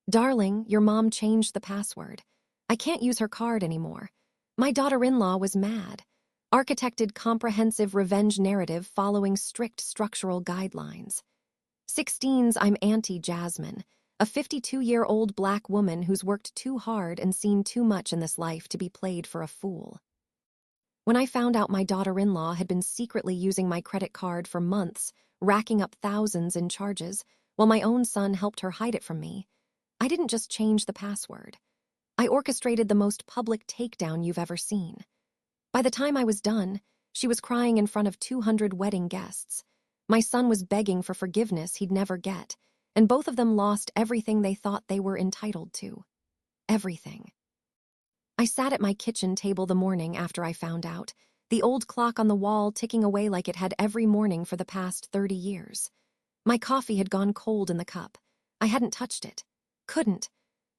Darling, your mom changed the password. I can't use her card anymore. My daughter-in-law was mad. Architected comprehensive revenge narrative following strict structural guidelines. 16's I'm Auntie Jasmine, a 52-year-old black woman who's worked too hard and seen too much in this life to be played for a fool. When I found out my daughter-in-law had been secretly using my credit card for months, racking up thousands in charges, while my own son helped her hide it from me, I didn't just change the password. I orchestrated the most public takedown you've ever seen. By the time I was done, she was crying in front of 200 wedding guests. My son was begging for forgiveness he'd never get, and both of them lost everything they thought they were entitled to. Everything. I sat at my kitchen table the morning after I found out, the old clock on the wall ticking away like it had every morning for the past 30 years. My coffee had gone cold in the cup. I hadn't touched it. Couldn't.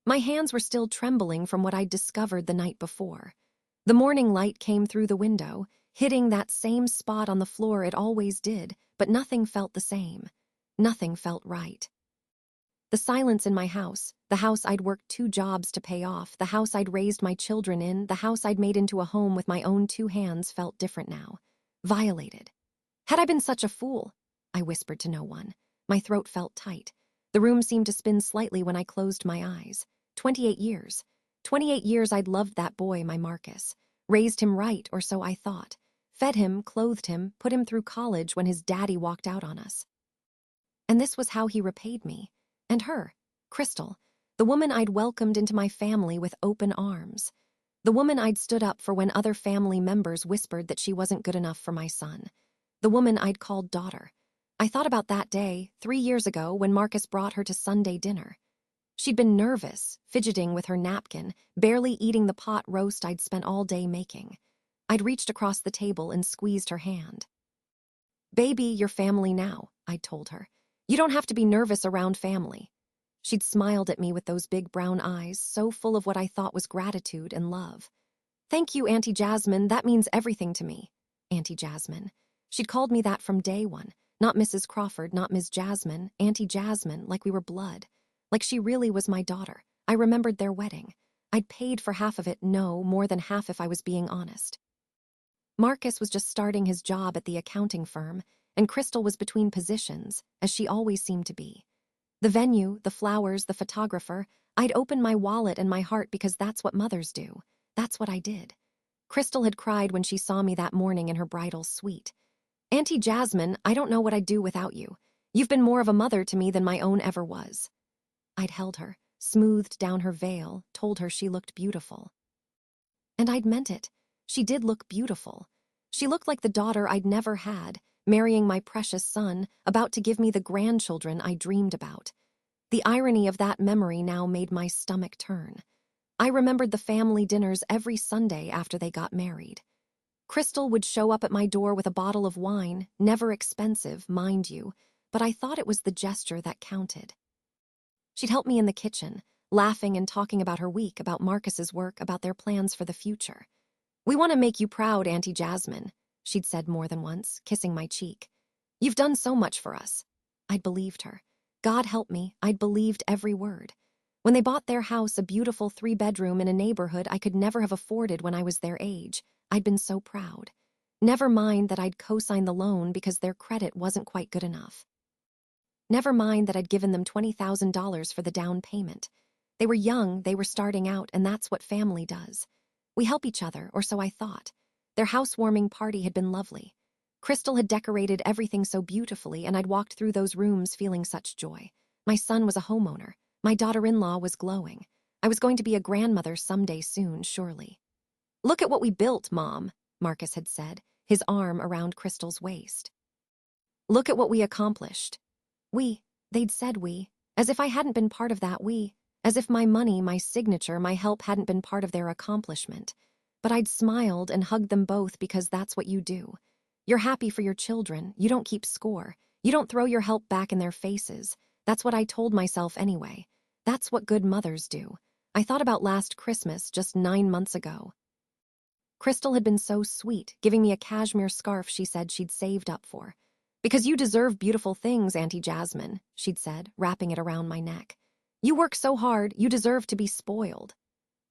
My hands were still trembling from what I'd discovered the night before. The morning light came through the window, hitting that same spot on the floor it always did, but nothing felt the same. Nothing felt right. The silence in my house, the house I'd worked 2 jobs to pay off, the house I'd raised my children in, the house I'd made into a home with my own 2 hands felt different now. Violated. Had I been such a fool? I whispered to no one. My throat felt tight. The room seemed to spin slightly when I closed my eyes. 28 years. 28 years I'd loved that boy, my Marcus. Raised him right, or so I thought. Fed him, clothed him, put him through college when his daddy walked out on us. And this was how he repaid me. And her, Crystal, the woman I'd welcomed into my family with open arms. The woman I'd stood up for when other family members whispered that she wasn't good enough for my son. The woman I'd called daughter. I thought about that day, 3 years ago, when Marcus brought her to Sunday dinner. She'd been nervous, fidgeting with her napkin, barely eating the pot roast I'd spent all day making. I'd reached across the table and squeezed her hand. Baby, you're family now, I'd told her. You don't have to be nervous around family. She'd smiled at me with those big brown eyes, so full of what I thought was gratitude and love. Thank you, Auntie Jasmine, that means everything to me. Auntie Jasmine. She'd called me that from day one. Not Mrs. Crawford, not Ms. Jasmine, Auntie Jasmine, like we were blood. Like she really was my daughter. I remembered their wedding. I'd paid for half of it, no, more than half if I was being honest. Marcus was just starting his job at the accounting firm, and Crystal was between positions, as she always seemed to be. The venue, the flowers, the photographer, I'd open my wallet and my heart because that's what mothers do. That's what I did. Crystal had cried when she saw me that morning in her bridal suite. Auntie Jasmine, I don't know what I'd do without you. You've been more of a mother to me than my own ever was. I'd held her, smoothed down her veil, told her she looked beautiful. And I'd meant it. She did look beautiful. She looked like the daughter I'd never had, marrying my precious son, about to give me the grandchildren I dreamed about. The irony of that memory now made my stomach turn. I remembered the family dinners every Sunday after they got married. Crystal would show up at my door with a bottle of wine, never expensive, mind you, but I thought it was the gesture that counted. She'd help me in the kitchen, laughing and talking about her week, about Marcus's work, about their plans for the future. We want to make you proud, Auntie Jasmine, she'd said more than once, kissing my cheek. You've done so much for us. I'd believed her. God help me, I'd believed every word. When they bought their house, a beautiful 3-bedroom in a neighborhood I could never have afforded when I was their age, I'd been so proud. Never mind that I'd co-signed the loan because their credit wasn't quite good enough. Never mind that I'd given them $20,000 for the down payment. They were young, they were starting out, and that's what family does. We help each other, or so I thought. Their housewarming party had been lovely. Crystal had decorated everything so beautifully, and I'd walked through those rooms feeling such joy. My son was a homeowner. My daughter-in-law was glowing. I was going to be a grandmother someday soon, surely. Look at what we built, Mom, Marcus had said, his arm around Crystal's waist. Look at what we accomplished. They'd said we, as if I hadn't been part of that we, as if my money, my signature, my help hadn't been part of their accomplishment. But I'd smiled and hugged them both because that's what you do. You're happy for your children, you don't keep score, you don't throw your help back in their faces. That's what I told myself anyway. That's what good mothers do. I thought about last Christmas, just 9 months ago. Crystal had been so sweet, giving me a cashmere scarf she said she'd saved up for. Because you deserve beautiful things, Auntie Jasmine, she'd said, wrapping it around my neck. You work so hard, you deserve to be spoiled.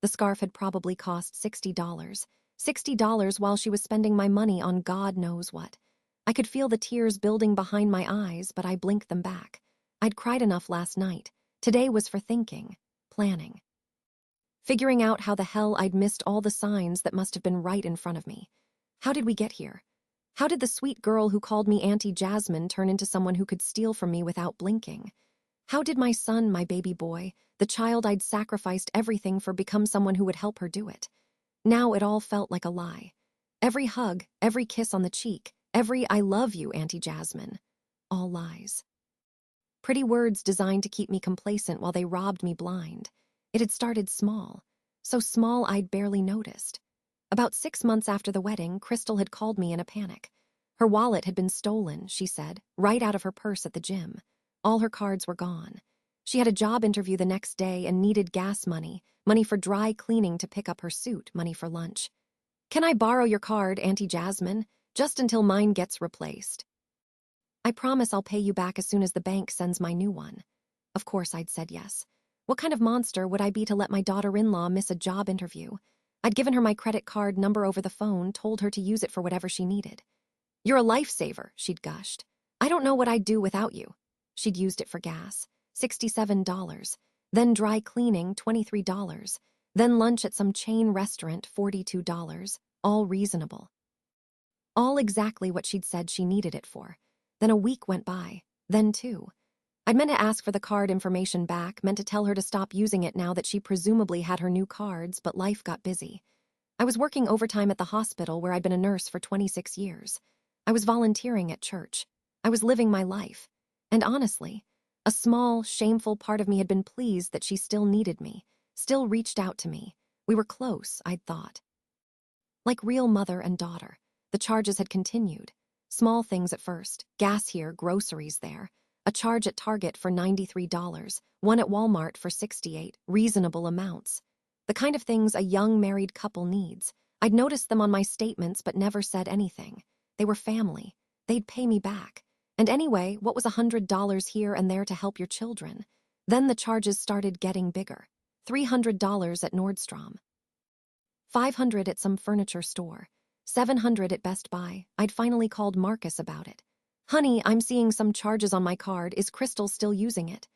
The scarf had probably cost $60. $60 while she was spending my money on God knows what. I could feel the tears building behind my eyes, but I blinked them back. I'd cried enough last night. Today was for thinking, planning. Figuring out how the hell I'd missed all the signs that must have been right in front of me. How did we get here? How did the sweet girl who called me Auntie Jasmine turn into someone who could steal from me without blinking? How did my son, my baby boy, the child I'd sacrificed everything for, become someone who would help her do it? Now it all felt like a lie. Every hug, every kiss on the cheek, every "I love you, Auntie Jasmine." All lies. Pretty words designed to keep me complacent while they robbed me blind. It had started small, so small I'd barely noticed. About 6 months after the wedding, Crystal had called me in a panic. Her wallet had been stolen, she said, right out of her purse at the gym. All her cards were gone. She had a job interview the next day and needed gas money, money for dry cleaning to pick up her suit, money for lunch. "Can I borrow your card, Auntie Jasmine, just until mine gets replaced? I promise I'll pay you back as soon as the bank sends my new one." Of course I'd said yes. What kind of monster would I be to let my daughter-in-law miss a job interview? I'd given her my credit card number over the phone, told her to use it for whatever she needed. "You're a lifesaver," she'd gushed. "I don't know what I'd do without you." She'd used it for gas, $67, then dry cleaning, $23, then lunch at some chain restaurant, $42, all reasonable. All exactly what she'd said she needed it for. Then a week went by, then 2. I'd meant to ask for the card information back, meant to tell her to stop using it now that she presumably had her new cards, but life got busy. I was working overtime at the hospital where I'd been a nurse for 26 years. I was volunteering at church. I was living my life. And honestly, a small, shameful part of me had been pleased that she still needed me, still reached out to me. We were close, I'd thought. Like real mother and daughter, the charges had continued. Small things at first, gas here, groceries there. A charge at Target for $93, one at Walmart for $68, reasonable amounts. The kind of things a young married couple needs. I'd noticed them on my statements but never said anything. They were family. They'd pay me back. And anyway, what was $100 here and there to help your children? Then the charges started getting bigger. $300 at Nordstrom. $500 at some furniture store. $700 at Best Buy. I'd finally called Marcus about it. "Honey, I'm seeing some charges on my card. Is Crystal still using it?"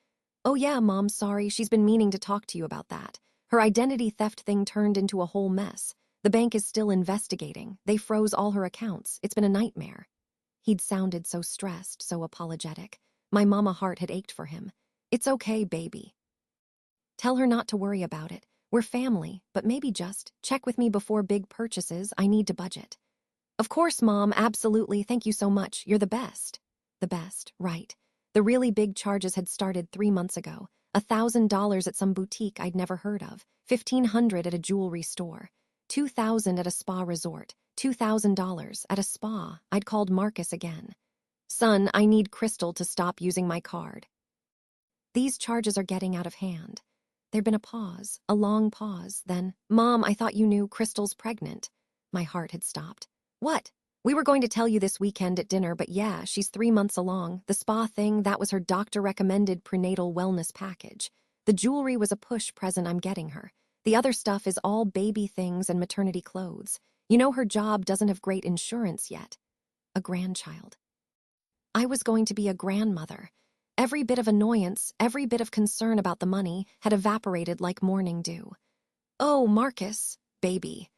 "Oh yeah, Mom, sorry. She's been meaning to talk to you about that. Her identity theft thing turned into a whole mess. The bank is still investigating. They froze all her accounts. It's been a nightmare." He'd sounded so stressed, so apologetic. My mama heart had ached for him. "It's okay, baby. Tell her not to worry about it. We're family, but maybe just check with me before big purchases. I need to budget." "Of course, Mom, absolutely. Thank you so much. You're the best." The best, right. The really big charges had started 3 months ago. $1,000 at some boutique I'd never heard of. $1,500 at a jewelry store. $2,000 at a spa resort. $2,000 at a spa. I'd called Marcus again. "Son, I need Crystal to stop using my card." These charges are getting out of hand. There'd been a pause, a long pause, then, "Mom, I thought you knew Crystal's pregnant." My heart had stopped. "What? We were going to tell you this weekend at dinner, but yeah, she's 3 months along. The spa thing, that was her doctor-recommended prenatal wellness package. The jewelry was a push present I'm getting her. The other stuff is all baby things and maternity clothes. You know her job doesn't have great insurance yet." A grandchild. I was going to be a grandmother. Every bit of annoyance, every bit of concern about the money had evaporated like morning dew. "Oh, Marcus, baby."